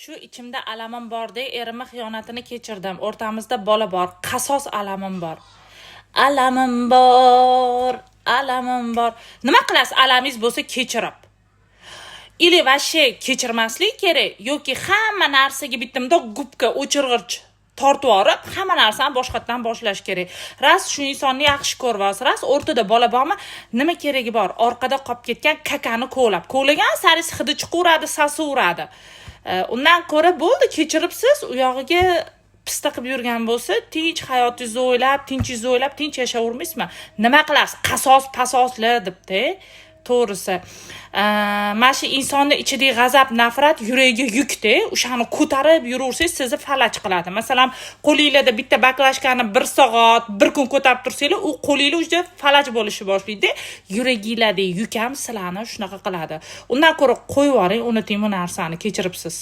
Shu ichimda alamim borda, erimni xiyonatini kechirdim. O'rtamizda bola bor, qasos alamim bor. Alamim bor, alamim bor. Nima qilasiz alamingiz bo'lsa kechirib? Ili vashshe kechirmaslik kerak yoki hamma narsaga bitimda gubka o'chirg'ich tortib olib, hamma narsani boshqatdan boshlash kerak. Ras shu insonni yaxshi ko'rasiz, ras o'rtada bola bormi? Nima keragi bor? Orqada qolib ketgan kakani ko'lagan saris hidi chiqaveradi, sasaveradi. Undan ko'ra bo'ldi, kechiribsiz, u yog'iga pista qilib yurgan bo'lsa, tinch hayotingizni o'ylab, tinchingizni o'ylab, tinch yashayvermaysizmi? Nima qilasiz? Qasos, pasosli debdi. To'g'risi. Mana shu insonning ichidagi g'azab, nafrat yuragiga yukda, o'shani ko'tarib yuraversangiz, sizni falaj qiladi. Masalan, qo'lingizda bitta baklashkani 1 soat, 1 kun ko'tarib tursanglar, u qo'lingiz juda falaj bo'lishni boshlaydi. Yuragingizda yuk ham sizlarni shunaqa qiladi. Undan ko'ra qo'yib yuboring, unuting bu narsani, kechiribsiz.